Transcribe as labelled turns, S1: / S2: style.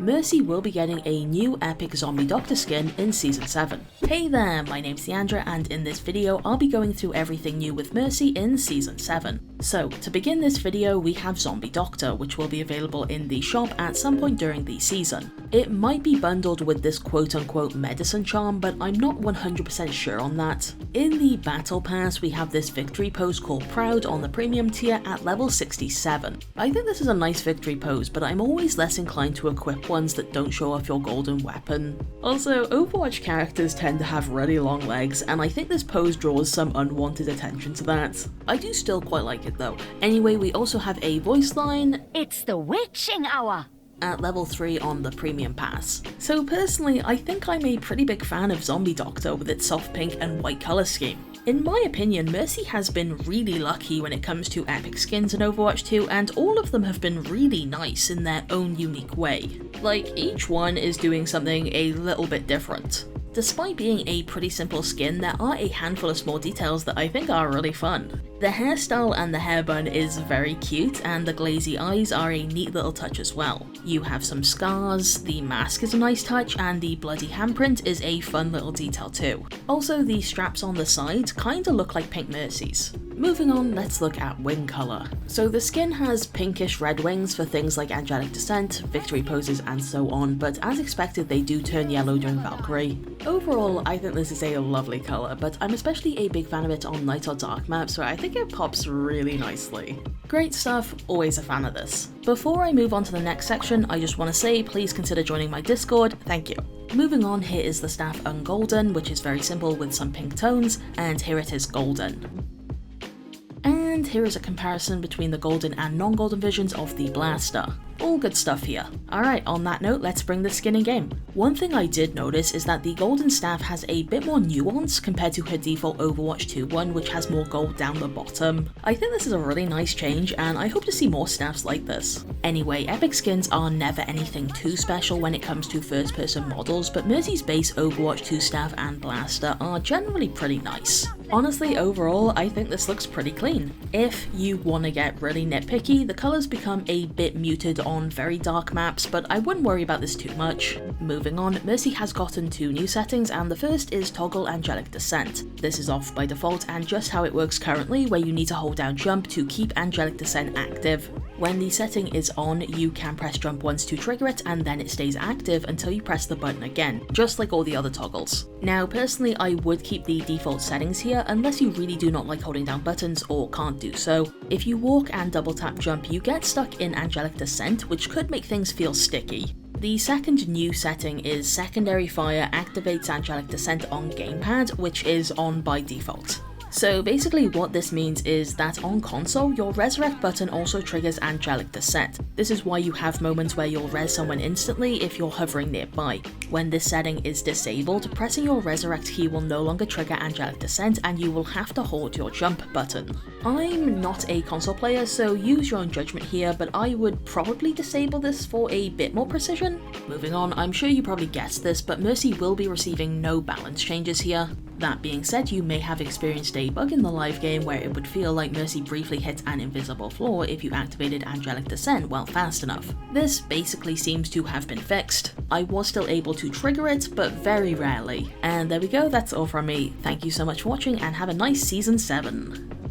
S1: Mercy will be getting a new epic zombie doctor skin in Season 7. Hey there, my name's Niandra, and in this video I'll be going through everything new with Mercy in Season 7. So, to begin this video we have Zombie Doctor, which will be available in the shop at some point during the season. It might be bundled with this quote-unquote medicine charm, but I'm not 100% sure on that. In the Battle Pass we have this victory pose called Proud on the premium tier at level 67. I think this is a nice victory pose, but I'm always less inclined to equip ones that don't show off your golden weapon. Also, Overwatch characters tend to have really long legs, and I think this pose draws some unwanted attention to that. I do still quite like it though. Anyway, we also have a voice line.
S2: It's the witching hour!
S1: At level 3 on the premium pass. So personally, I think I'm a pretty big fan of Zombie Doctor with its soft pink and white colour scheme. In my opinion, Mercy has been really lucky when it comes to epic skins in Overwatch 2, and all of them have been really nice in their own unique way. Like, each one is doing something a little bit different. Despite being a pretty simple skin, there are a handful of small details that I think are really fun. The hairstyle and the hair bun is very cute, and the glazy eyes are a neat little touch as well. You have some scars, the mask is a nice touch, and the bloody handprint is a fun little detail too. Also, the straps on the sides kinda look like pink Mercies. Moving on, let's look at wing colour. So the skin has pinkish red wings for things like Angelic Descent, victory poses and so on, but as expected they do turn yellow during Valkyrie. Overall, I think this is a lovely colour, but I'm especially a big fan of it on night or dark maps where I think it pops really nicely. Great stuff, always a fan of this. Before I move on to the next section, I just want to say please consider joining my Discord, thank you. Moving on, here is the staff Ungolden, which is very simple with some pink tones, and here it is golden. And here is a comparison between the golden and non-golden versions of the blaster. All good stuff here. Alright, on that note, let's bring the skin in game. One thing I did notice is that the golden staff has a bit more nuance compared to her default Overwatch 2 one, which has more gold down the bottom. I think this is a really nice change, and I hope to see more staffs like this. Anyway, epic skins are never anything too special when it comes to first person models, but Mercy's base Overwatch 2 staff and blaster are generally pretty nice. Honestly, overall, I think this looks pretty clean. If you want to get really nitpicky, the colours become a bit muted on very dark maps, but I wouldn't worry about this too much. Moving on, Mercy has gotten 2 new settings, and the first is Toggle Angelic Descent. This is off by default and just how it works currently, where you need to hold down jump to keep Angelic Descent active. When the setting is on, you can press jump once to trigger it, and then it stays active until you press the button again, just like all the other toggles. Now personally, I would keep the default settings here unless you really do not like holding down buttons or can't do so. If you walk and double tap jump, you get stuck in Angelic Descent, which could make things feel sticky. The second new setting is Secondary Fire activates Angelic Descent on gamepad, which is on by default. So basically what this means is that on console, your resurrect button also triggers Angelic Descent. This is why you have moments where you'll res someone instantly if you're hovering nearby. When this setting is disabled, pressing your resurrect key will no longer trigger Angelic Descent, and you will have to hold your jump button. I'm not a console player, so use your own judgment here, but I would probably disable this for a bit more precision. Moving on, I'm sure you probably guessed this, but Mercy will be receiving no balance changes here. That being said, you may have experienced a bug in the live game where it would feel like Mercy briefly hit an invisible floor if you activated Angelic Descent while fast enough. This basically seems to have been fixed. I was still able to trigger it, but very rarely. And there we go, that's all from me. Thank you so much for watching and have a nice Season 7.